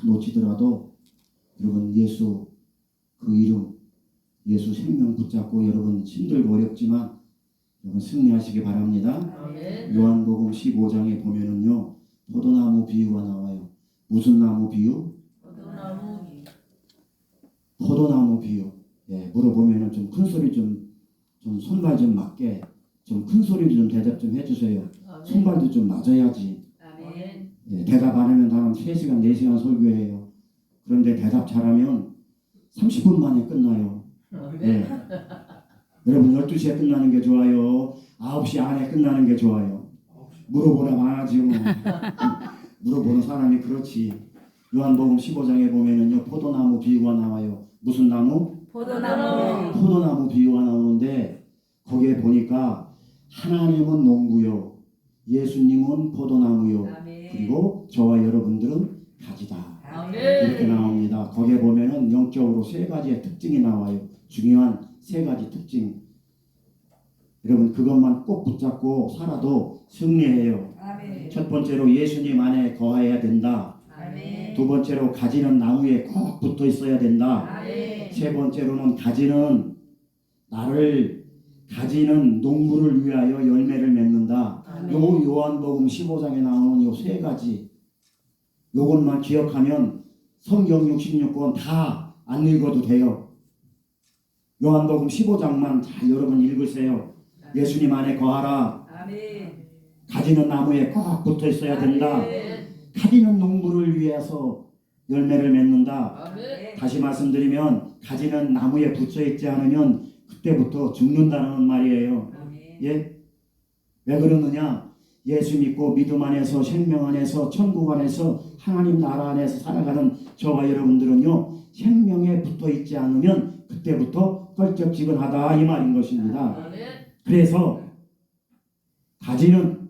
놓치더라도 여러분 예수 그 이름 예수 생명 붙잡고 여러분 힘들고 어렵지만 여러분 승리하시기 바랍니다. 아멘. 요한복음 15장에 보면은요 포도나무 비유가 나와요. 무슨 나무 비유? 포도나무. 포도나무 비유. 예, 물어보면은 좀 큰 소리 좀 손발 좀 맞게 좀 큰 소리로 좀 대답 좀 해주세요. 아멘. 손발도 좀 맞아야지. 아멘. 예, 대답 안 하면 다음 3시간 4시간 설교해요. 그런데 대답 잘하면 30분 만에 끝나요. 예. 여러분 12시에 끝나는 게 좋아요? 9시 안에 끝나는 게 좋아요? 물어보라 말하지 뭐. 물어보는 사람이 그렇지. 요한복음 15장에 보면은요 포도나무 비유가 나와요. 무슨 나무? 포도나무. 포도나무 비유가 나오는데 거기에 보니까 하나님은 농부요, 예수님은 포도나무요, 아멘. 그리고 저와 여러분들은 가지다. 아멘. 이렇게 나옵니다. 거기에 보면은 영적으로 3가지의 특징이 나와요. 중요한 3가지 특징. 여러분 그것만 꼭 붙잡고 살아도 승리해요. 아멘. 첫 번째로 예수님 안에 거해야 된다. 아멘. 두 번째로 가지는 나무에 꼭 붙어 있어야 된다. 아멘. 세 번째로는 가지는 가지는 농부를 위하여 열매를 맺는다. 아멘. 요 요한복음 15장에 나오는 요 3가지 요것만 기억하면 성경 66권 다 안 읽어도 돼요. 요한복음 15장만 다 여러분 읽으세요. 예수님 안에 거하라. 아멘. 가지는 나무에 꼭 붙어 있어야 된다. 아멘. 가지는 농부를 위해서 열매를 맺는다. 아멘. 다시 말씀드리면 가지는 나무에 붙어 있지 않으면 그때부터 죽는다는 말이에요. 아멘. 예? 왜 그러느냐? 예수 믿고 믿음 안에서 생명 안에서 천국 안에서 하나님 나라 안에서 살아가는 저와 여러분들은요 생명에 붙어 있지 않으면 그때부터 껄쩍지근하다 이 말인 것입니다. 아멘. 그래서 가지는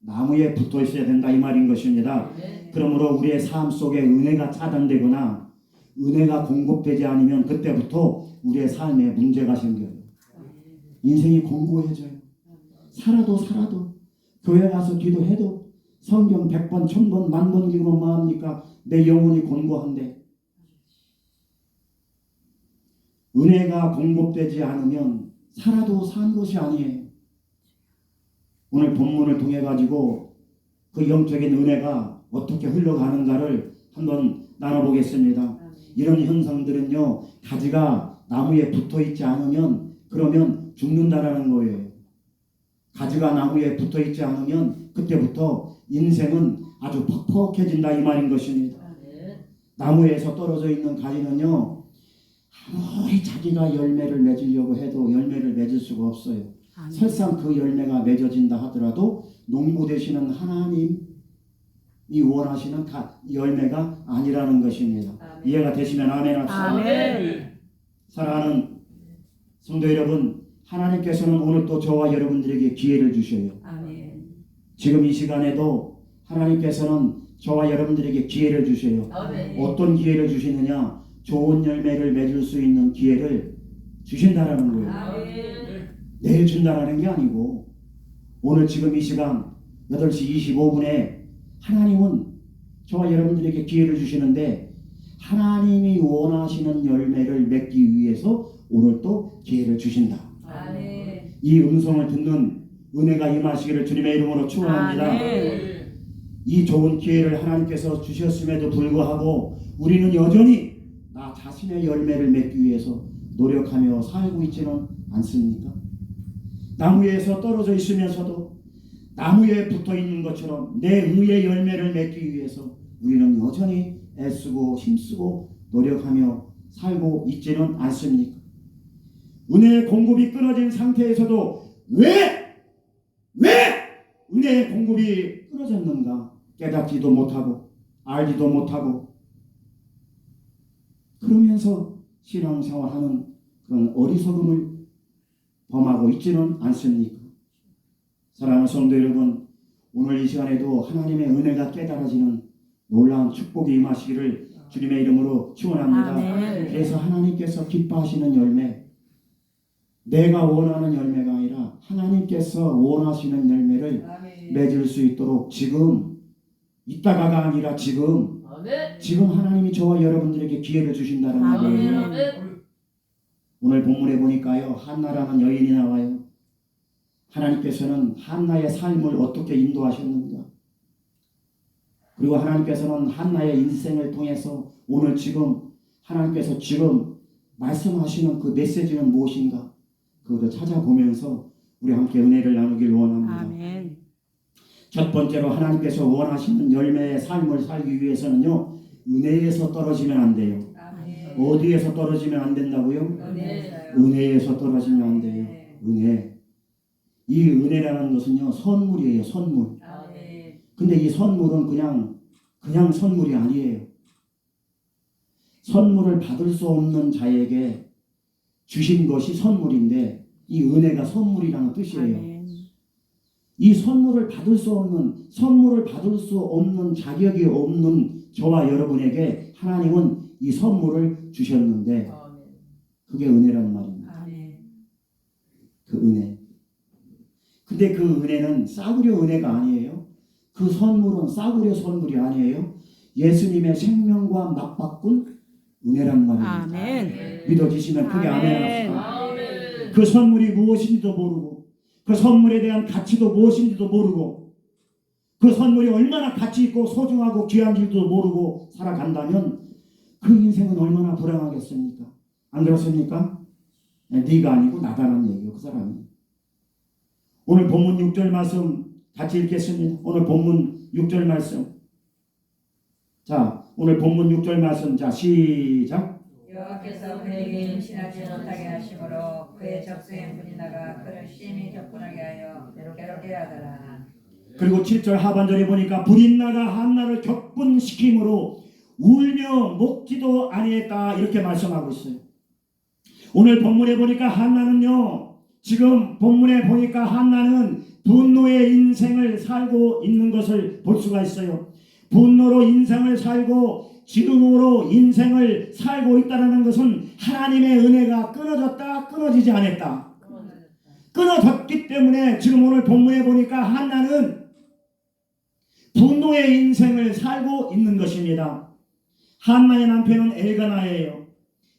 나무에 붙어 있어야 된다 이 말인 것입니다. 아멘. 그러므로 우리의 삶 속에 은혜가 차단되거나 은혜가 공급되지 않으면 그때부터 우리의 삶에 문제가 생겨요. 인생이 공고해져요. 살아도 교회 가서 기도해도 성경 100번 1000번 10,000번 읽으면 뭐합니까? 내 영혼이 곤고한데 은혜가 공급되지 않으면 살아도 산 것이 아니에요. 오늘 본문을 통해 가지고 그 영적인 은혜가 어떻게 흘러가는가를 한번 나눠보겠습니다. 이런 현상들은요 가지가 나무에 붙어 있지 않으면 그러면 죽는다라는 거예요. 가지가 나무에 붙어 있지 않으면 그때부터 인생은 아주 퍽퍽해진다 이 말인 것입니다. 아멘. 나무에서 떨어져 있는 가지는요 아무리 자기가 열매를 맺으려고 해도 열매를 맺을 수가 없어요. 설상 그 열매가 맺어진다 하더라도 농부 되시는 하나님이 원하시는 열매가 아니라는 것입니다. 아멘. 이해가 되시면 아멘 합시다. 아멘. 사랑하는 성도 여러분, 하나님께서는 오늘 또 저와 여러분들에게 기회를 주셔요. 아멘. 지금 이 시간에도 하나님께서는 저와 여러분들에게 기회를 주셔요. 아멘. 어떤 기회를 주시느냐? 좋은 열매를 맺을 수 있는 기회를 주신다라는 거예요. 아멘. 내일 준다라는 게 아니고 오늘 지금 이 시간 8시 25분에 하나님은 저와 여러분들에게 기회를 주시는데 하나님이 원하시는 열매를 맺기 위해서 오늘 또 기회를 주신다. 아멘. 이 음성을 듣는 은혜가 임하시기를 주님의 이름으로 축원합니다. 아멘. 이 좋은 기회를 하나님께서 주셨음에도 불구하고 우리는 여전히 나 자신의 열매를 맺기 위해서 노력하며 살고 있지는 않습니까? 나무에서 떨어져 있으면서도 나무에 붙어 있는 것처럼 내 의의 열매를 맺기 위해서 우리는 여전히 애쓰고 힘쓰고 노력하며 살고 있지는 않습니까? 은혜의 공급이 끊어진 상태에서도 왜 은혜의 공급이 끊어졌는가 깨닫지도 못하고 알지도 못하고 그러면서 신앙생활하는 그런 어리석음을 범하고 있지는 않습니까? 사랑하는 성도 여러분, 오늘 이 시간에도 하나님의 은혜가 깨달아지는 놀라운 축복이 임하시기를 주님의 이름으로 축원합니다. 아멘. 그래서 하나님께서 기뻐하시는 열매, 내가 원하는 열매가 아니라 하나님께서 원하시는 열매를 아멘. 맺을 수 있도록 지금 이따가가 아니라 지금 아멘. 지금 하나님이 저와 여러분들에게 기회를 주신다는 아멘. 말이에요. 아멘. 오늘 본문에 보니까요, 한나라는 여인이 나와요. 하나님께서는 한나의 삶을 어떻게 인도하셨는가? 그리고 하나님께서는 한나의 인생을 통해서 오늘 지금 하나님께서 지금 말씀하시는 그 메시지는 무엇인가? 그것을 찾아보면서 우리 함께 은혜를 나누길 원합니다. 아멘. 첫 번째로 하나님께서 원하시는 열매의 삶을 살기 위해서는요, 은혜에서 떨어지면 안 돼요. 아멘. 어디에서 떨어지면 안 된다고요? 은혜. 은혜에서 떨어지면 안 돼요. 은혜. 이 은혜라는 것은요, 선물이에요. 선물. 아멘. 근데 이 선물은 그냥 선물이 아니에요. 선물을 받을 수 없는 자에게 주신 것이 선물인데 이 은혜가 선물이라는 뜻이에요. 아멘. 이 선물을 받을 수 없는 자격이 없는 저와 여러분에게 하나님은 이 선물을 주셨는데 아멘. 그게 은혜라는 말입니다. 아멘. 그 은혜. 근데 그 은혜는 싸구려 은혜가 아니에요. 그 선물은 싸구려 선물이 아니에요. 예수님의 생명과 맞바꾼 은혜란 말입니다. 아멘. 믿어지시면 크게 아멘 아멘. 합시다. 아멘. 그 선물이 무엇인지도 모르고 그 선물에 대한 가치도 무엇인지도 모르고 그 선물이 얼마나 가치 있고 소중하고 귀한 줄도 모르고 살아간다면 그 인생은 얼마나 불행하겠습니까? 안 그렇습니까? 네가 아니고 나다라는 얘기예요. 그 사람이. 오늘 본문 6절 말씀 같이 읽겠습니다. 오늘 본문 6절 말씀. 자, 오늘 본문 6절 말씀. 자, 시작. 여호와께서 그에게 임신하지 못하게 하심으로 그의 적수인 분이나가 그를 심히 격분하게 하여 괴롭게 하더라. 그리고 7절 하반절에 보니까 불인나가 한나를 격분시킴으로 울며 먹지도 아니했다 이렇게 말씀하고 있어요. 오늘 본문에 보니까 한나는요, 지금 본문에 보니까 한나는 분노의 인생을 살고 있는 것을 볼 수가 있어요. 분노로 인생을 살고 지금으로 인생을 살고 있다는 것은 하나님의 은혜가 끊어졌다, 끊어지지 않았다. 끊어졌기 때문에 지금 오늘 본문에 보니까 한나는 분노의 인생을 살고 있는 것입니다. 한나의 남편은 엘가나예요.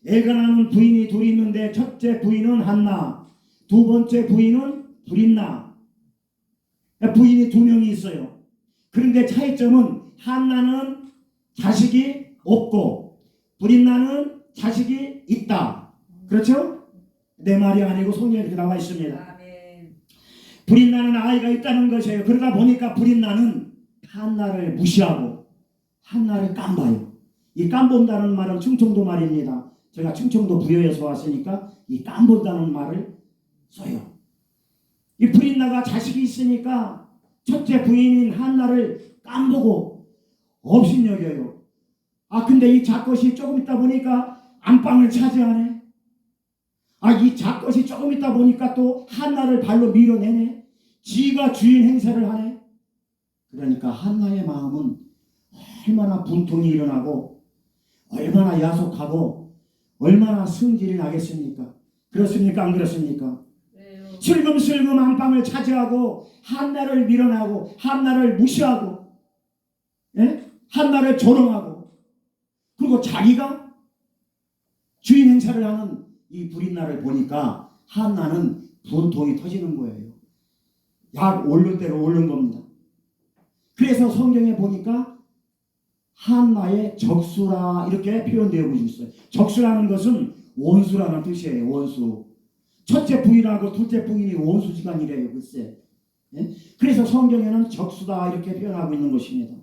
엘가나는 부인이 둘이 있는데 첫째 부인은 한나, 두 번째 부인은 불인나. 부인이 두 명이 있어요. 그런데 차이점은 한나는 자식이 없고 불인나는 자식이 있다. 그렇죠? 내 말이 아니고 성경에 이렇게 나와 있습니다. 아멘. 불인나는 아이가 있다는 것이에요. 그러다 보니까 불인나는 한나를 무시하고 한나를 깜봐요. 이 깜본다는 말은 충청도 말입니다. 제가 충청도 부여에서 왔으니까 이 깜본다는 말을 써요. 이 불인나가 자식이 있으니까 첫째 부인인 한나를 깜보고 업신여겨요. 근데 이 작것이 조금 있다 보니까 안방을 차지하네. 이 작것이 조금 있다 보니까 또 한나를 발로 밀어내네. 지가 주인 행세를 하네. 그러니까 한나의 마음은 얼마나 분통이 일어나고 얼마나 야속하고 얼마나 승질이 나겠습니까? 그렇습니까? 안 그렇습니까? 슬금슬금 안방을 차지하고 한나를 밀어내고 한나를 무시하고, 예? 한나를 조롱하고, 그리고 자기가 주인 행사를 하는 이 불인나를 보니까 한나는 분통이 터지는 거예요. 약 오를 대로 오른 겁니다. 그래서 성경에 보니까 한나의 적수라 이렇게 표현되어 있어요. 적수라는 것은 원수라는 뜻이에요. 원수. 첫째 부인하고 둘째 부인이 원수지간이래요. 글쎄. 예? 그래서 성경에는 적수다 이렇게 표현하고 있는 것입니다.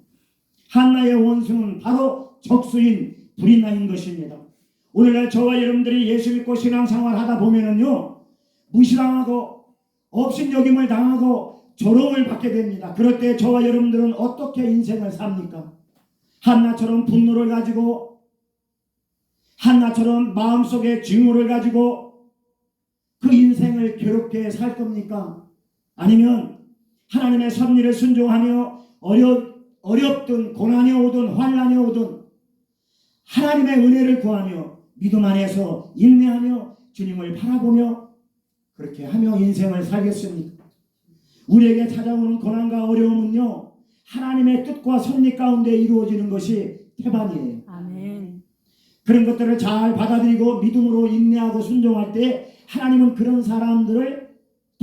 한나의 원수는 바로 적수인 불인나인 것입니다. 오늘날 저와 여러분들이 예수 믿고 신앙생활 하다 보면은요, 무시당하고 업신여김을 당하고 조롱을 받게 됩니다. 그럴 때 저와 여러분들은 어떻게 인생을 삽니까? 한나처럼 분노를 가지고, 한나처럼 마음속에 증오를 가지고 그 인생을 괴롭게 살 겁니까? 아니면 하나님의 섭리를 순종하며 어렵든 고난이 오든 환난이 오든 하나님의 은혜를 구하며 믿음 안에서 인내하며 주님을 바라보며 그렇게 하며 인생을 살겠습니까? 우리에게 찾아오는 고난과 어려움은요, 하나님의 뜻과 섭리 가운데 이루어지는 것이 태반이에요. 아멘. 그런 것들을 잘 받아들이고 믿음으로 인내하고 순종할 때 하나님은 그런 사람들을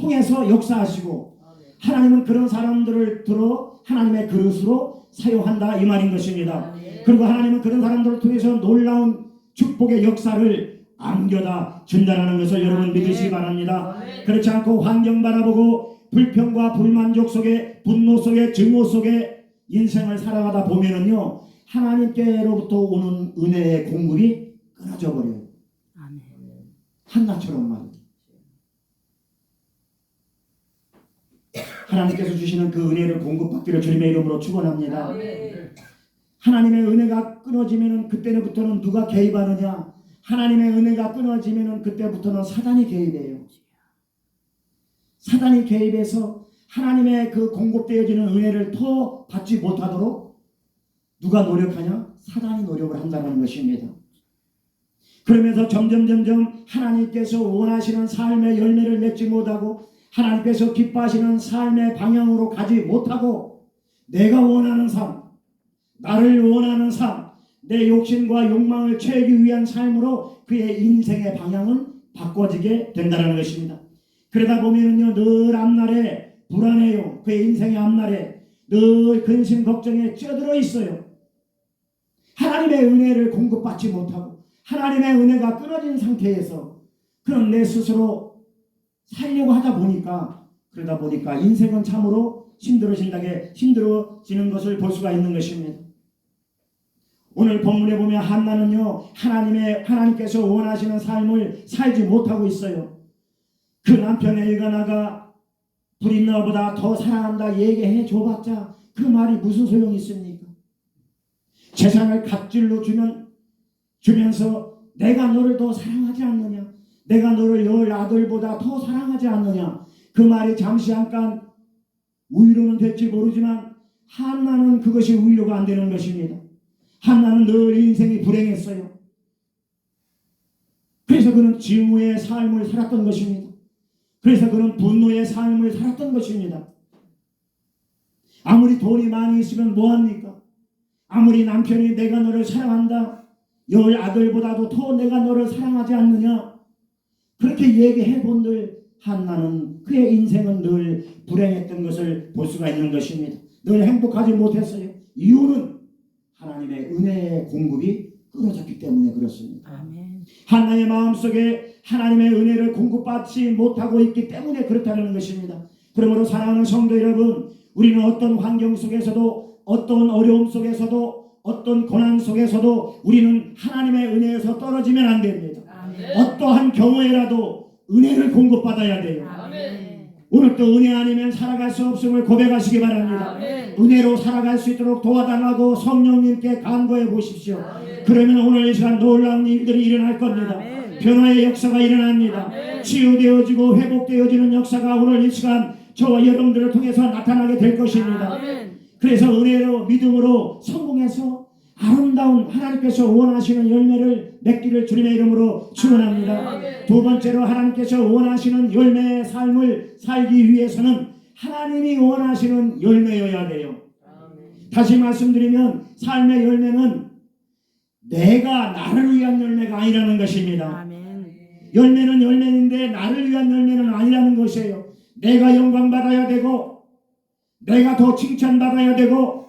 통해서 역사하시고 하나님은 그런 사람들을 들어 하나님의 그릇으로 사용한다 이 말인 것입니다. 그리고 하나님은 그런 사람들을 통해서 놀라운 축복의 역사를 안겨다 준다는 것을 여러분 믿으시기 바랍니다. 그렇지 않고 환경 바라보고 불평과 불만족 속에 분노 속에 증오 속에 인생을 살아가다 보면은요 하나님께로부터 오는 은혜의 공급이 끊어져 버려요. 아멘. 한나처럼 말이에요. 하나님께서 주시는 그 은혜를 공급받기를 주님의 이름으로 축원합니다. 하나님의 은혜가 끊어지면은 그때부터는 누가 개입하느냐? 하나님의 은혜가 끊어지면은 그때부터는 사단이 개입해요. 사단이 개입해서 하나님의 그 공급되어지는 은혜를 더 받지 못하도록 누가 노력하냐? 사단이 노력을 한다는 것입니다. 그러면서 점점 하나님께서 원하시는 삶의 열매를 맺지 못하고 하나님께서 기뻐하시는 삶의 방향으로 가지 못하고 내가 원하는 삶, 나를 원하는 삶, 내 욕심과 욕망을 채우기 위한 삶으로 그의 인생의 방향은 바꿔지게 된다는 것입니다. 그러다 보면은요 늘 앞날에 불안해요. 그의 인생의 앞날에 늘 근심 걱정에 찌들어 있어요. 하나님의 은혜를 공급받지 못하고 하나님의 은혜가 끊어진 상태에서 그런 내 스스로 살려고 하다 보니까 그러다 보니까 인생은 참으로 힘들어지는 것을 볼 수가 있는 것입니다. 오늘 본문에 보면 한나는요 하나님께서 원하시는 삶을 살지 못하고 있어요. 그 남편 엘가나가 불이 너보다 더 사랑한다 얘기해 줘봤자 그 말이 무슨 소용이 있습니까? 재산을 갑질로 주면서 내가 너를 더 사랑하지 않느냐? 내가 너를 열 아들보다 더 사랑하지 않느냐? 그 말이 잠시 잠깐 위로는 될지 모르지만 한나는 그것이 위로가 안 되는 것입니다. 한나는 늘 인생이 불행했어요. 그래서 그는 증오의 삶을 살았던 것입니다. 그래서 그는 분노의 삶을 살았던 것입니다. 아무리 돈이 많이 있으면 뭐합니까? 아무리 남편이 내가 너를 사랑한다, 열 아들보다도 더 내가 너를 사랑하지 않느냐? 그렇게 얘기해 본들 한나는 그의 인생은 늘 불행했던 것을 볼 수가 있는 것입니다. 늘 행복하지 못했어요. 이유는 하나님의 은혜의 공급이 끊어졌기 때문에 그렇습니다. 아멘. 한나의 마음속에 하나님의 은혜를 공급받지 못하고 있기 때문에 그렇다는 것입니다. 그러므로 사랑하는 성도 여러분, 우리는 어떤 환경 속에서도 어떤 어려움 속에서도 어떤 고난 속에서도 우리는 하나님의 은혜에서 떨어지면 안 됩니다. 아멘. 어떠한 경우에라도 은혜를 공급받아야 돼요. 아멘. 오늘 또 은혜 아니면 살아갈 수 없음을 고백하시기 바랍니다. 아멘. 은혜로 살아갈 수 있도록 도와달라고 성령님께 간구해 보십시오. 아멘. 그러면 오늘 이 시간 놀라운 일들이 일어날 겁니다. 아멘. 변화의 역사가 일어납니다. 아멘. 치유되어지고 회복되어지는 역사가 오늘 이 시간 저와 여러분들을 통해서 나타나게 될 것입니다. 아멘. 그래서 은혜로 믿음으로 성공해서 아름다운 하나님께서 원하시는 열매를 맺기를 주님의 이름으로 축원합니다. 아멘. 두 번째로 하나님께서 원하시는 열매의 삶을 살기 위해서는 하나님이 원하시는 열매여야 돼요. 아멘. 다시 말씀드리면 삶의 열매는 내가 나를 위한 열매가 아니라는 것입니다. 아멘. 열매는 열매인데 나를 위한 열매는 아니라는 것이에요. 내가 영광받아야 되고 내가 더 칭찬받아야 되고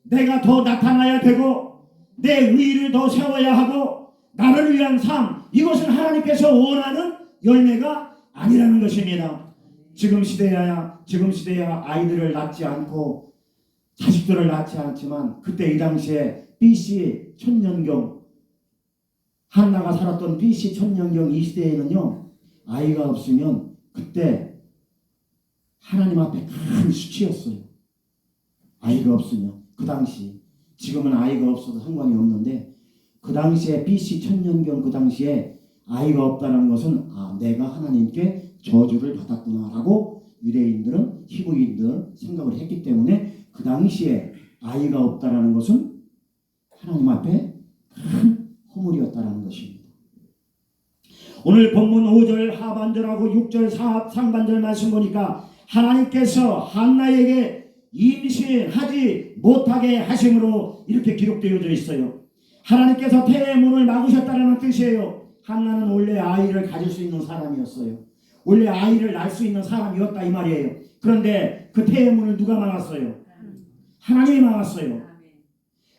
내가 더 나타나야 되고 내 의의를 더 세워야 하고 나를 위한 삶, 이것은 하나님께서 원하는 열매가 아니라는 것입니다. 지금 시대야 아이들을 낳지 않고 자식들을 낳지 않지만 그때 이 당시에 BC 천년경 한나가 살았던 BC 천년경 이 시대에는요 아이가 없으면 그때 하나님 앞에 큰 수치였어요. 아이가 없으면 그 당시, 지금은 아이가 없어도 상관이 없는데 그 당시에 BC 천년경 그 당시에 아이가 없다는 것은 내가 하나님께 저주를 받았구나라고 유대인들은 히브리인들은 생각을 했기 때문에 그 당시에 아이가 없다는 것은 하나님 앞에 큰 허물이었다는 것입니다. 오늘 본문 5절 하반절하고 6절 상반절 말씀 보니까 하나님께서 한나에게 임신하지 못하게 하심으로 이렇게 기록되어져 있어요. 하나님께서 태의 문을 막으셨다는 뜻이에요. 한나는 원래 아이를 가질 수 있는 사람이었어요. 원래 아이를 낳을 수 있는 사람이었다 이 말이에요. 그런데 그 태의 문을 누가 막았어요? 하나님이 막았어요.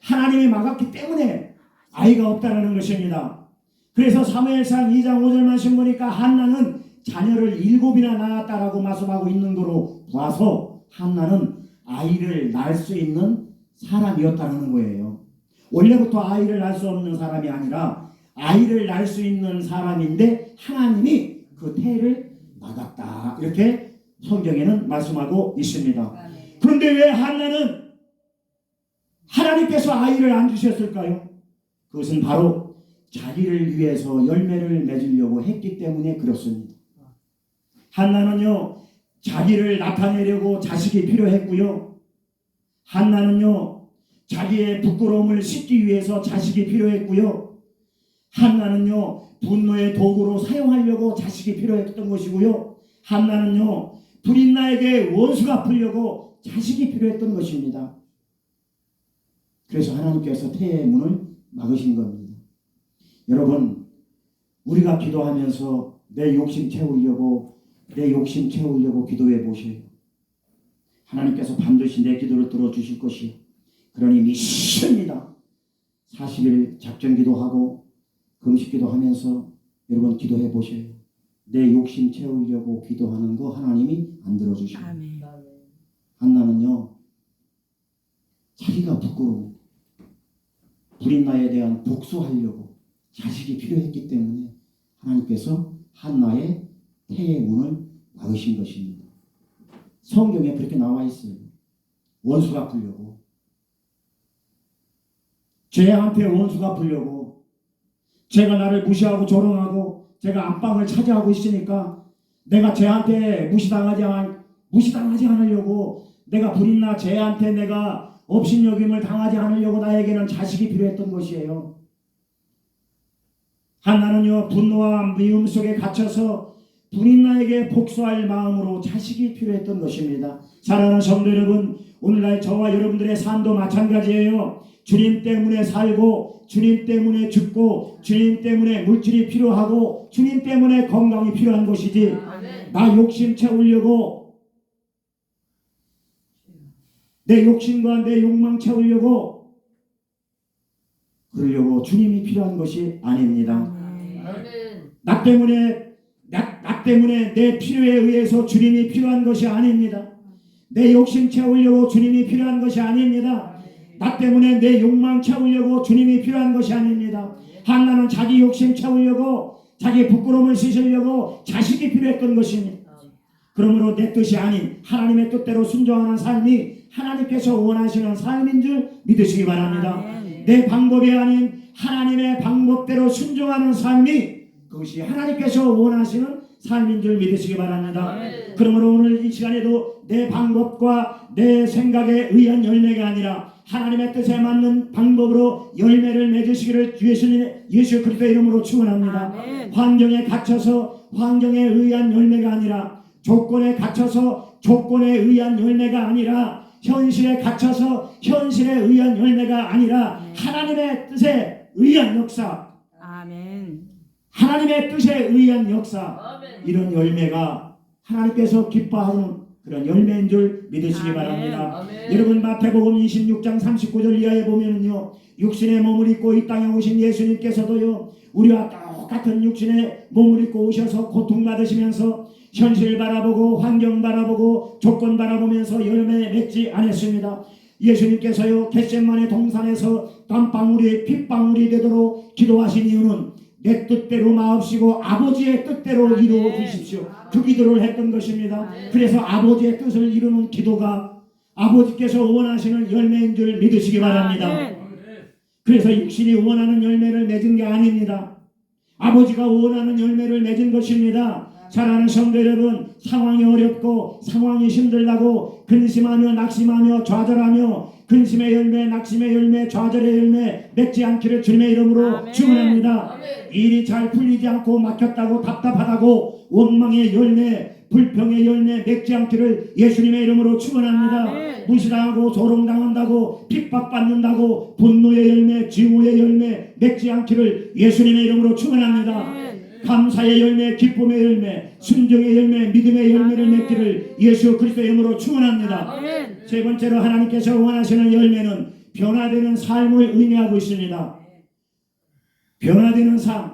하나님이 막았기 때문에 아이가 없다는 것입니다. 그래서 사무엘상 2장 5절 말씀 보니까 한나는 자녀를 7이나 낳았다라고 말씀하고 있는 거로 봐서 한나는 아이를 낳을 수 있는 사람이었다는 거예요. 원래부터 아이를 낳을 수 없는 사람이 아니라 아이를 낳을 수 있는 사람인데 하나님이 그 태를 막았다. 이렇게 성경에는 말씀하고 있습니다. 그런데 왜 한나는 하나님께서 아이를 안 주셨을까요? 그것은 바로 자기를 위해서 열매를 맺으려고 했기 때문에 그렇습니다. 한나는요, 자기를 나타내려고 자식이 필요했고요. 한나는요, 자기의 부끄러움을 씻기 위해서 자식이 필요했고요. 한나는요, 분노의 도구로 사용하려고 자식이 필요했던 것이고요. 한나는요, 브릿나에게 원수가 풀려고 자식이 필요했던 것입니다. 그래서 하나님께서 태의 문을 막으신 겁니다. 여러분, 우리가 기도하면서 내 욕심 채우려고 기도해 보세요. 하나님께서 반드시 내 기도를 들어주실 것이요. 그러니 믿습니다. 40일 작전 기도하고 금식 기도하면서 여러분 기도해 보세요. 내 욕심 채우려고 기도하는 거 하나님이 안 들어주시고. 아멘. 한나는요, 자기가 부끄러워 브릿나에 대한 복수하려고 자식이 필요했기 때문에 하나님께서 한나의 태의 문을 막으신 것입니다. 성경에 그렇게 나와 있어요. 원수가 풀려고, 죄한테 원수가 풀려고, 죄가 나를 무시하고 조롱하고 제가 안방을 차지하고 있으니까 내가 죄한테 무시당하지 않으려고, 내가 불이나 죄한테 내가 업신여김을 당하지 않으려고 나에게는 자식이 필요했던 것이에요. 한나는요, 분노와 미움 속에 갇혀서 불인나에게 복수할 마음으로 자식이 필요했던 것입니다. 사랑하는 성도 여러분, 오늘날 저와 여러분들의 삶도 마찬가지예요. 주님 때문에 살고, 주님 때문에 죽고, 주님 때문에 물질이 필요하고, 주님 때문에 건강이 필요한 것이지, 나 욕심 채우려고, 내 욕심과 내 욕망 채우려고 그러려고 주님이 필요한 것이 아닙니다. 나 때문에 내 필요에 의해서 주님이 필요한 것이 아닙니다. 내 욕심 채우려고 주님이 필요한 것이 아닙니다. 나 때문에 내 욕망 채우려고 주님이 필요한 것이 아닙니다. 한나는 자기 욕심 채우려고, 자기 부끄러움을 씻으려고 자식이 필요했던 것입니다. 그러므로 내 뜻이 아닌 하나님의 뜻대로 순종하는 삶이 하나님께서 원하시는 삶인 줄 믿으시기 바랍니다. 내 방법이 아닌 하나님의 방법대로 순종하는 삶이 그것이 하나님께서 원하시는 삶인 줄 믿으시기 바랍니다. 그러므로 오늘 이 시간에도 내 방법과 내 생각에 의한 열매가 아니라 하나님의 뜻에 맞는 방법으로 열매를 맺으시기를 예수 그리스도의 이름으로 축원합니다. 환경에 갇혀서 환경에 의한 열매가 아니라, 조건에 갇혀서 조건에 의한 열매가 아니라, 현실에 갇혀서 현실에 의한 열매가 아니라 하나님의 뜻에 의한 역사, 아멘. 하나님의 뜻에 의한 역사, 이런 열매가 하나님께서 기뻐하는 그런 열매인 줄 믿으시기 아멘. 바랍니다. 여러분, 마태복음 26장 39절 이하에 보면은요, 육신의 몸을 입고 이 땅에 오신 예수님께서도요, 우리와 똑같은 육신의 몸을 입고 오셔서 고통받으시면서 현실을 바라보고 환경 바라보고 조건 바라보면서 열매 맺지 않았습니다. 예수님께서요, 겟세마네 동산에서 땀방울이 핏방울이 되도록 기도하신 이유는 내 뜻대로 마옵시고 아버지의 뜻대로 이루어 주십시오, 그 기도를 했던 것입니다. 그래서 아버지의 뜻을 이루는 기도가 아버지께서 원하시는 열매인 줄 믿으시기 바랍니다. 그래서 육신이 원하는 열매를 맺은 게 아닙니다. 아버지가 원하는 열매를 맺은 것입니다. 사랑하는 성도 여러분, 상황이 어렵고 상황이 힘들다고 근심하며 낙심하며 좌절하며 근심의 열매, 낙심의 열매, 좌절의 열매 맺지 않기를 주님의 이름으로 축원합니다. 일이 잘 풀리지 않고 막혔다고 답답하다고 원망의 열매, 불평의 열매 맺지 않기를 예수님의 이름으로 축원합니다. 아멘. 무시당하고 조롱당한다고 핍박받는다고 분노의 열매 증오의 열매 맺지 않기를 예수님의 이름으로 축원합니다. 아멘. 감사의 열매 기쁨의 열매 순종의 열매 믿음의 열매를 아멘. 맺기를 예수 그리스도의 이름으로 축원합니다. 아멘. 세 번째로 하나님께서 원하시는 열매는 변화되는 삶을 의미하고 있습니다. 변화되는 삶,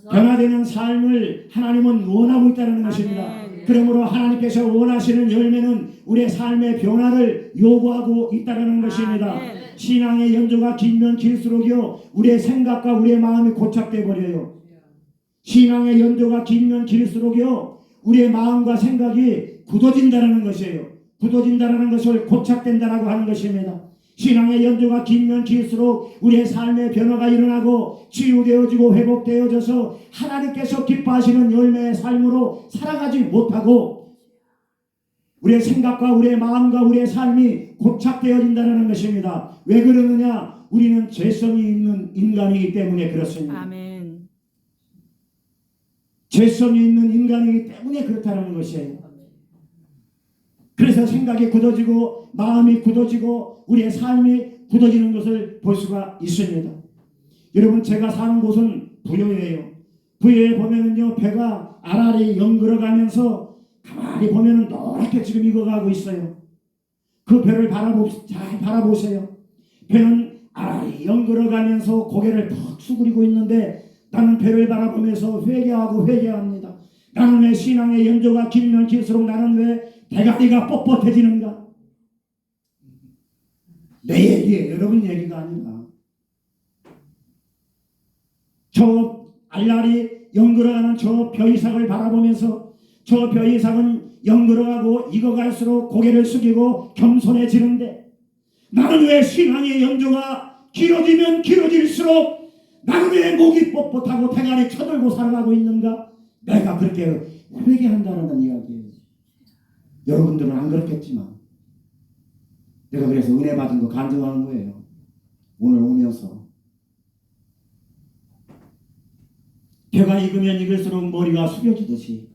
변화되는 삶을 하나님은 원하고 있다는 것입니다. 아멘. 그러므로 하나님께서 원하시는 열매는 우리의 삶의 변화를 요구하고 있다는 것입니다. 아멘. 신앙의 연조가 길면 길수록요 우리의 생각과 우리의 마음이 고착돼 버려요. 신앙의 연조가 길면 길수록요 우리의 마음과 생각이 굳어진다는 것이에요. 굳어진다는 것을 고착된다라고 하는 것입니다. 신앙의 연조가 길면 길수록 우리의 삶의 변화가 일어나고 치유되어지고 회복되어져서 하나님께서 기뻐하시는 열매의 삶으로 살아가지 못하고 우리의 생각과 우리의 마음과 우리의 삶이 고착되어진다는 것입니다. 왜 그러느냐? 우리는 죄성이 있는 인간이기 때문에 그렇습니다. 아멘. 죄성이 있는 인간이기 때문에 그렇다는 것이에요. 그래서 생각이 굳어지고 마음이 굳어지고 우리의 삶이 굳어지는 것을 볼 수가 있습니다. 여러분 제가 사는 곳은 부여예요. 부여에 보면은요 배가 아라리 연그러가면서 가만히 보면은 노랗게 지금 익어가고 있어요. 그 배를 잘 바라보세요. 배는 아라리 연그러가면서 고개를 턱 수그리고 있는데 나는 배를 바라보면서 회개합니다. 나는 왜 신앙의 연조가 길면 길수록 나는 왜 대가리가 뻣뻣해지는가? 내 얘기예요. 여러분 얘기가 아니라. 저 알알이 연그러가는 저 벼이삭을 바라보면서 저 벼이삭은 연그러가고 익어갈수록 고개를 숙이고 겸손해지는데 나는 왜 신앙의 연조가 길어지면 길어질수록 나는 왜 목이 뻣뻣하고 대가리 쳐들고 살아가고 있는가? 내가 그렇게 회개한다는 이야기예요. 여러분들은 안 그렇겠지만 내가 그래서 은혜 받은 거 간증하는 거예요. 오늘 오면서 배가 익으면 익을수록 머리가 숙여지듯이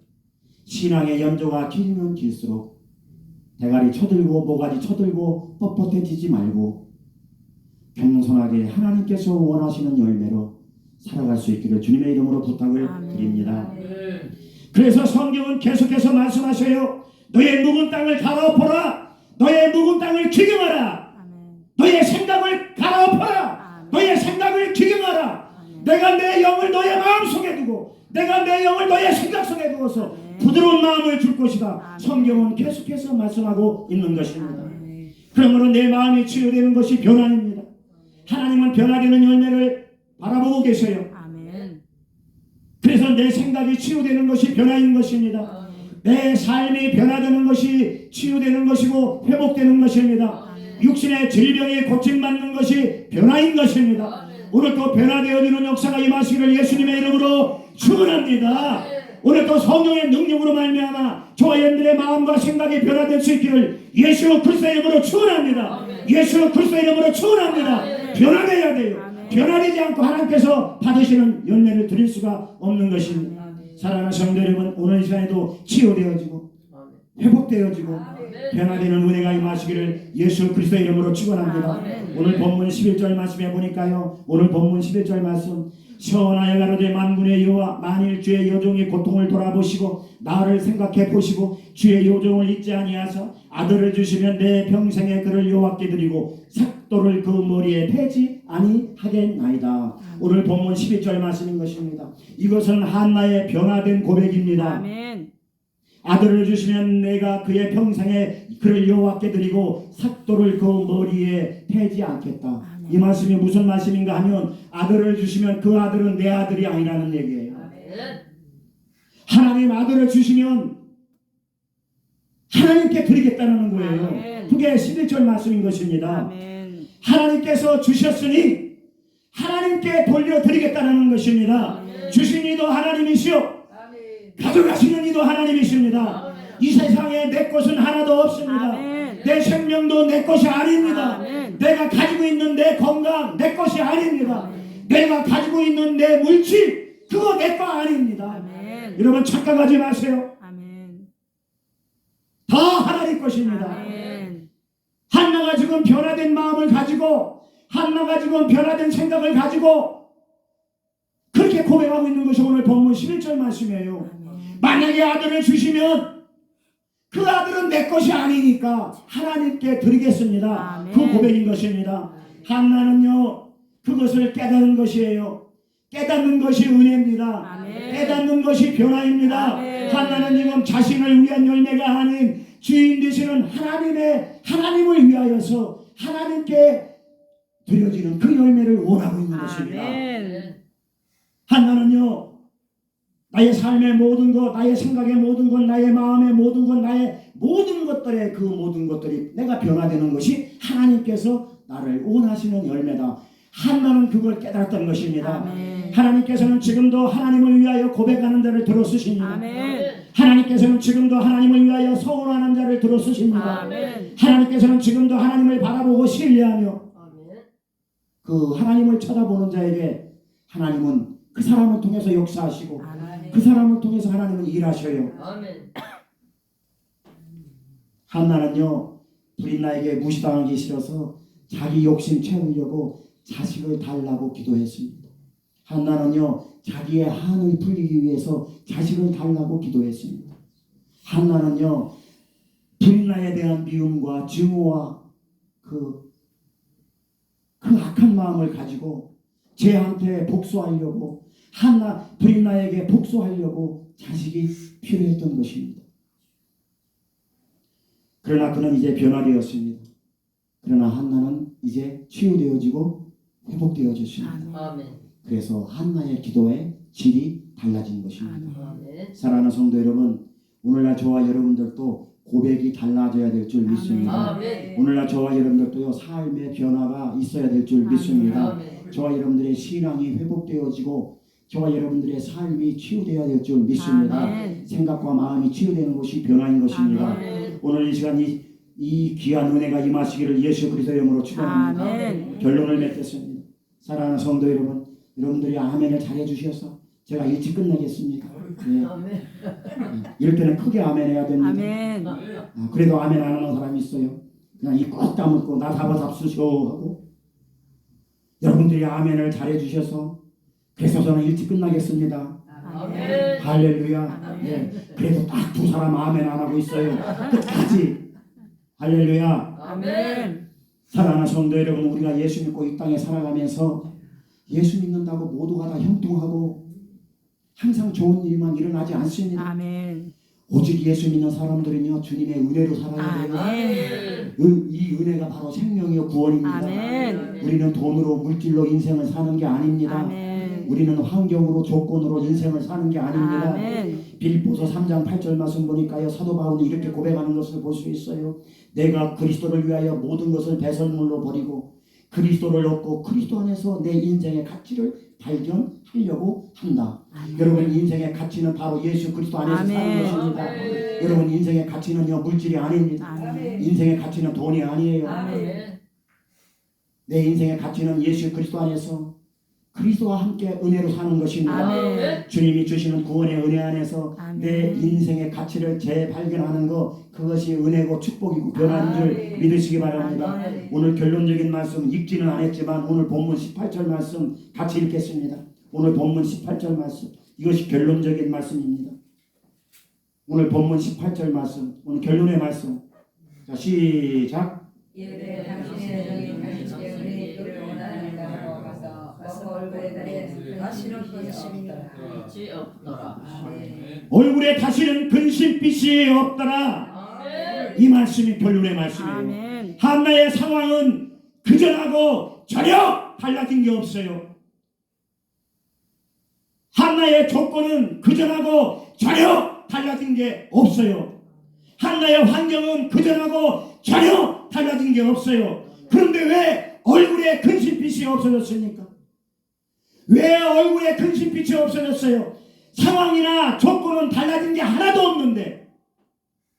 신앙의 연조가 길면 길수록 대가리 쳐들고 모가지 쳐들고 뻣뻣해지지 말고 겸손하게 하나님께서 원하시는 열매로 살아갈 수 있기를 주님의 이름으로 부탁을 아멘. 드립니다. 그래서 성경은 계속해서 말씀하셔요. 너의 묵은 땅을 갈아엎어라. 너의 묵은 땅을 기경하라. 아멘. 너의 생각을 갈아엎어라. 아멘. 너의 생각을 기경하라. 아멘. 내가 내 영을 너의 마음속에 두고 내가 내 영을 너의 생각 속에 두어서 부드러운 마음을 줄 것이다. 성경은 계속해서 말씀하고 있는 것입니다. 아멘. 그러므로 내 마음이 치유되는 것이 변화입니다. 하나님은 변화되는 열매를 바라보고 계세요. 아멘. 그래서 내 생각이 치유되는 것이 변화인 것입니다. 내 삶이 변화되는 것이 치유되는 것이고 회복되는 것입니다. 육신의 질병이 고침받는 것이 변화인 것입니다. 오늘 또 변화되어지는 역사가 임하시기를 예수님의 이름으로 축원합니다. 오늘 또 성령의 능력으로 말미암아 저와 여러분들의 마음과 생각이 변화될 수 있기를 예수 그리스도의 이름으로 축원합니다. 예수 그리스도의 이름으로 축원합니다. 변화되어야 돼요. 변화되지 않고 하나님께서 받으시는 열매를 드릴 수가 없는 것입니다. 사랑하는 성도 여러분, 오늘 이 시간에도 치유되어지고 회복되어지고 변화되는 은혜가 임하시기를 예수 그리스도의 이름으로 축원합니다. 오늘 본문 11절 말씀해 보니까요. 오늘 본문 11절 말씀 시원하여 가로되 만군의 여호와 만일 주의 여종이 고통을 돌아보시고 나를 생각해 보시고 주의 여종을 잊지 아니하사 아들을 주시면 내 평생에 그를 여호와께 드리고 삭도를 그 머리에 대지 아니하겠나이다. 오늘 본문 11절 말씀인 것입니다. 이것은 한나의 변화된 고백입니다. 아멘. 아들을 주시면 내가 그의 평생에 그를 여호와께 드리고 삭도를 그 머리에 대지 않겠다. 아멘. 이 말씀이 무슨 말씀인가 하면 아들을 주시면 그 아들은 내 아들이 아니라는 얘기예요. 하나님 아들을 주시면 하나님께 드리겠다는 거예요. 아멘. 그게 11절 말씀인 것입니다. 아멘. 하나님께서 주셨으니 하나님께 돌려드리겠다는 것입니다. 주신 이도 하나님이시오 가져가시는 이도 하나님이십니다. 이 세상에 내 것은 하나도 없습니다. 아멘. 내 생명도 내 것이 아닙니다. 아멘. 내가 가지고 있는 내 건강 내 것이 아닙니다. 아멘. 내가 가지고 있는 내 물질 그거 내 거 아닙니다. 아멘. 여러분 착각하지 마세요. 아멘. 다 하나님 것입니다. 아멘. 한나가 지금 변화된 마음을 가지고, 한나가 지금 변화된 생각을 가지고 그렇게 고백하고 있는 것이 오늘 본문 11절 말씀이에요. 만약에 아들을 주시면 그 아들은 내 것이 아니니까 하나님께 드리겠습니다. 아멘. 그 고백인 것입니다. 한나는요, 그것을 깨닫는 것이에요. 깨닫는 것이 은혜입니다. 아멘. 깨닫는 것이 변화입니다. 아멘. 한나는 지금 자신을 위한 열매가 아닌 주인 되시는 하나님을 위하여서 하나님께 드려지는 그 열매를 원하고 있는 것입니다. 아멘. 한나는요, 나의 삶의 모든 것, 나의 생각의 모든 것, 나의 마음의 모든 것, 나의 모든 것들의 그 모든 것들이 내가 변화되는 것이 하나님께서 나를 원하시는 열매다. 한나는 그걸 깨달았던 것입니다. 아멘. 하나님께서는 지금도 하나님을 위하여 고백하는 자를 들어쓰십니다. 아멘. 하나님께서는 지금도 하나님을 위하여 서원하는 자를 들어쓰십니다. 아멘. 하나님께서는 지금도 하나님을 바라보고 신뢰하며 그 하나님을 쳐다보는 자에게 하나님은 그 사람을 통해서 역사하시고 아멘. 그 사람을 통해서 하나님은 일하셔요. 한나는요, 브릿나에게 무시당하기 싫어서 자기 욕심 채우려고 자식을 달라고 기도했습니다. 한나는요, 자기의 한을 풀리기 위해서 자식을 달라고 기도했습니다. 한나는요, 브릿나에 대한 미움과 증오와 그 악한 마음을 가지고 쟤한테 복수하려고, 브릿나에게 복수하려고 자식이 필요했던 것입니다. 그러나 그는 이제 변화되었습니다. 그러나 한나는 이제 치유되어지고 회복되어졌습니다. 그래서 한나의 기도의 질이 달라진 것입니다. 사랑하는 성도 여러분, 오늘날 저와 여러분들도 고백이 달라져야 될 줄 믿습니다. 오늘날 저와 여러분들도요, 삶의 변화가 있어야 될 줄 믿습니다. 저와 여러분들의 신앙이 회복되어지고 저와 여러분들의 삶이 치유되어야 될 줄 믿습니다. 아멘. 생각과 마음이 치유되는 것이 변화인 것입니다. 아멘. 오늘 이 시간 이 귀한 은혜가 임하시기를 예수 그리스도의 이름으로 축원합니다. 아멘. 결론을 맺겠습니다. 사랑하는 성도 여러분, 여러분들이 아멘을 잘해 주셔서 제가 일찍 끝내겠습니다. 네. 이럴 때는 크게 아멘해야 됩니다. 아멘. 그래도 아멘 안 하는 사람이 있어요. 그냥 이 꾹 다물고 나 잡수셔 하고. 여러분들이 아멘을 잘해 주셔서 그래서 저는 일찍 끝나겠습니다. 아멘. 할렐루야. 네. 그래도 딱 두 사람 아멘 안 하고 있어요. 끝까지. 할렐루야. 아멘. 사랑하는 성도 여러분, 우리가 예수 믿고 이 땅에 살아가면서 예수 믿는다고 모두가 다 형통하고 항상 좋은 일만 일어나지 않습니다. 아멘. 오직 예수 믿는 사람들은요, 주님의 은혜로 살아야 돼요. 아멘. 이 은혜가 바로 생명이요 구원입니다. 아멘. 우리는 돈으로 물질로 인생을 사는 게 아닙니다. 아멘. 우리는 환경으로 조건으로 인생을 사는 게 아닙니다. 아멘. 빌립보서 3장 8절 말씀 보니까요, 사도 바울이 이렇게 고백하는 것을 볼 수 있어요. 내가 그리스도를 위하여 모든 것을 배설물로 버리고 그리스도를 얻고 그리스도 안에서 내 인생의 가치를 발견하려고 한다. 아멘. 여러분, 인생의 가치는 바로 예수 그리스도 안에서 사는 아멘. 것입니다. 여러분, 인생의 가치는요, 물질이 아닙니다. 아멘. 인생의 가치는 돈이 아니에요. 아멘. 내 인생의 가치는 예수 그리스도 안에서 그리스도와 함께 은혜로 사는 것입니다. 아멘. 주님이 주시는 구원의 은혜 안에서 아멘. 내 인생의 가치를 재발견하는 것, 그것이 은혜고 축복이고 변화인 줄 믿으시기 바랍니다. 아멘. 오늘 결론적인 말씀 읽지는 않았지만 오늘 본문 18절 말씀 같이 읽겠습니다. 오늘 본문 18절 말씀, 이것이 결론적인 말씀입니다. 오늘 본문 18절 말씀, 오늘 결론의 말씀. 자, 시작. 이르되 당신의 적인 당신의 우리 길을 원하는 가로 가서 얼굴에 다시는 근심이 없더라. 얼굴에 다시는 근심빛이 없더라. 이 말씀이 결론의 말씀이에요. 아멘. 한나의 상황은 그전하고 전혀 달라진 게 없어요. 한나의 조건은 그전하고 전혀 달라진 게 없어요. 한나의 환경은 그전하고 전혀 달라진 게 없어요. 그런데 왜 얼굴에 근심빛이 없어졌습니까? 왜 얼굴에 근심빛이 없어졌어요? 상황이나 조건은 달라진 게 하나도 없는데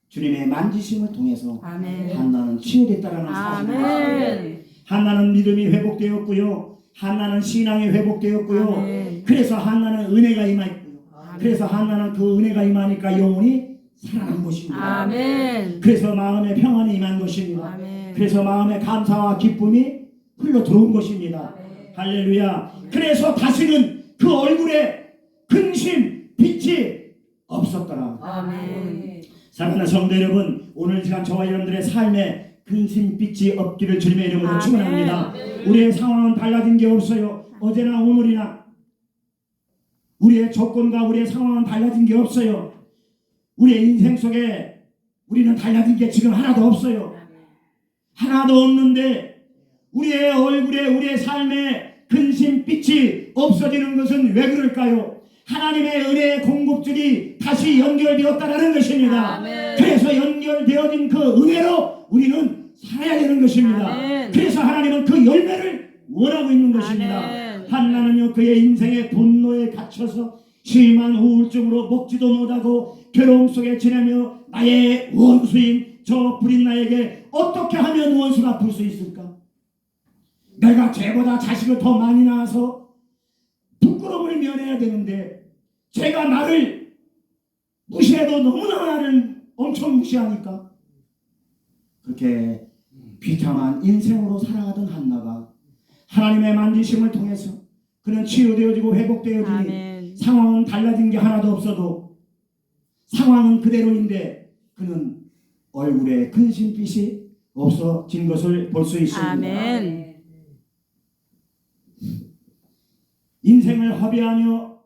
주님의 만지심을 통해서 아멘. 한나는 치유됐다라는 사실을 아멘. 알았어요. 한나는 믿음이 회복되었고요. 한나는 신앙이 회복되었고요. 아멘. 그래서 한나는 은혜가 임했고요. 그래서 한나는 그 은혜가 임하니까 영혼이 살아난 것입니다. 아멘. 그래서 마음에 평안이 임한 것입니다. 아멘. 그래서 마음에 감사와 기쁨이 흘러 들어온 것입니다. 할렐루야. 그래서 다시는 그 얼굴에 근심, 빛이 없었더라. 아멘. 사랑하는 성도 여러분, 오늘 시간 저와 여러분들의 삶에 근심, 빛이 없기를 주님의 이름으로 아멘. 축원합니다. 우리의 상황은 달라진 게 없어요. 어제나 오늘이나 우리의 조건과 우리의 상황은 달라진 게 없어요. 우리의 인생 속에 우리는 달라진 게 지금 하나도 없어요. 하나도 없는데 우리의 얼굴에 우리의 삶에 근심빛이 없어지는 것은 왜 그럴까요? 하나님의 은혜의 공급줄이 다시 연결되었다는 것입니다. 아멘. 그래서 연결되어진 그 은혜로 우리는 살아야 되는 것입니다. 아멘. 그래서 하나님은 그 열매를 원하고 있는 것입니다. 아멘. 한나는요 그의 인생의 분노에 갇혀서 심한 우울증으로 먹지도 못하고 괴로움 속에 지내며 나의 원수인 저 불인 나에게 어떻게 하면 원수가 풀 수 있을까? 내가 쟤보다 자식을 더 많이 낳아서 부끄러움을 면해야 되는데 쟤가 나를 무시해도 너무나 나를 엄청 무시하니까 그렇게 비참한 인생으로 살아가던 한나가 하나님의 만지심을 통해서 그는 치유되어지고 회복되어지니 아멘. 상황은 달라진 게 하나도 없어도 상황은 그대로인데 그는 얼굴에 근심빛이 없어진 것을 볼 수 있습니다. 아멘. 인생을 허비하며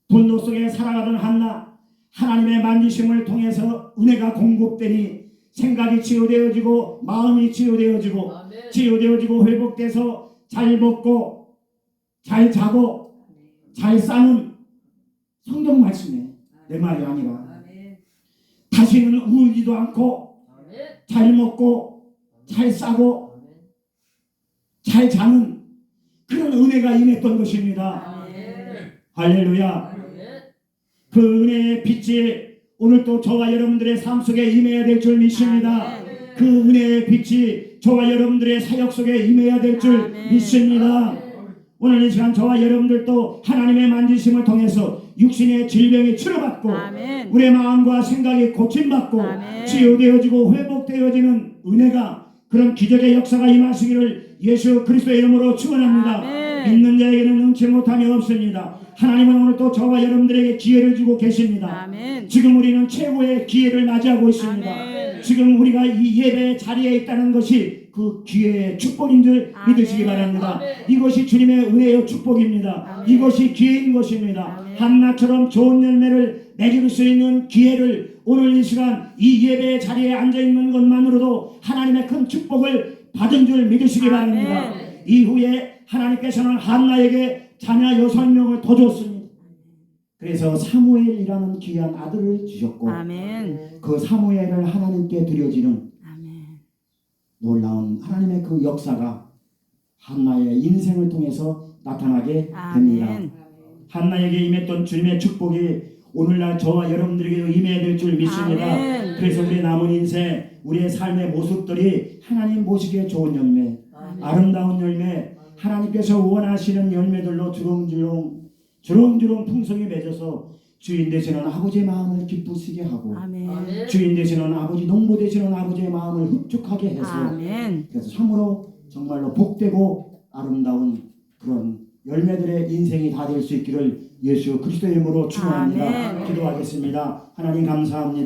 분노 속에 살아가던 한나, 하나님의 만지심을 통해서 은혜가 공급되니 생각이 치유되어지고 마음이 치유되어지고 치유되어지고 회복돼서 잘 먹고 잘 자고 잘 싸는 성경 말씀에 내 말이 아니라 다시는 울지도 않고 잘 먹고 잘 싸고 잘 자는 그런 은혜가 임했던 것입니다. 할렐루야. 그 은혜의 빛이 오늘 또 저와 여러분들의 삶 속에 임해야 될 줄 믿습니다. 그 은혜의 빛이 저와 여러분들의 사역 속에 임해야 될 줄 믿습니다. 오늘 이 시간 저와 여러분들도 하나님의 만지심을 통해서 육신의 질병이 치료받고 아멘. 우리의 마음과 생각이 고침받고 아멘. 치유되어지고 회복되어지는 은혜가 그런 기적의 역사가 임하시기를 예수 그리스도의 이름으로 축원합니다. 아멘. 믿는 자에게는 능치 못함이 없습니다. 하나님은 오늘 또 저와 여러분들에게 기회를 주고 계십니다. 아멘. 지금 우리는 최고의 기회를 맞이하고 있습니다. 아멘. 지금 우리가 이 예배 자리에 있다는 것이 그 기회의 축복인 줄 아멘. 믿으시기 바랍니다. 아멘. 이것이 주님의 은혜의 축복입니다. 아멘. 이것이 기회인 것입니다. 아멘. 한나처럼 좋은 열매를 맺을 수 있는 기회를 오늘 이 시간 이 예배 자리에 앉아있는 것만으로도 하나님의 큰 축복을 받은 줄 믿으시기 바랍니다. 아멘. 이후에 하나님께서는 한나에게 자녀 6명을 더 줬습니다. 그래서 사무엘이라는 귀한 아들을 주셨고 아멘. 그 사무엘을 하나님께 드려지는 아멘. 놀라운 하나님의 그 역사가 한나의 인생을 통해서 나타나게 됩니다. 아멘. 한나에게 임했던 주님의 축복이 오늘날 저와 여러분들에게도 임해야 될 줄 믿습니다. 아멘. 그래서 우리 남은 인생 우리의 삶의 모습들이 하나님 보시기에 좋은 열매, 아름다운 열매, 하나님께서 원하시는 열매들로 주렁주렁 풍성히 맺어서 주인 되시는 아버지의 마음을 기쁘시게 하고 아멘. 주인 되시는 아버지, 농부 되시는 아버지의 마음을 흡족하게 해서 아멘. 그래서 참으로 정말로 복되고 아름다운 그런 열매들의 인생이 다 될 수 있기를 예수 그리스도의 이름으로 축원합니다. 아멘. 기도하겠습니다. 하나님 감사합니다.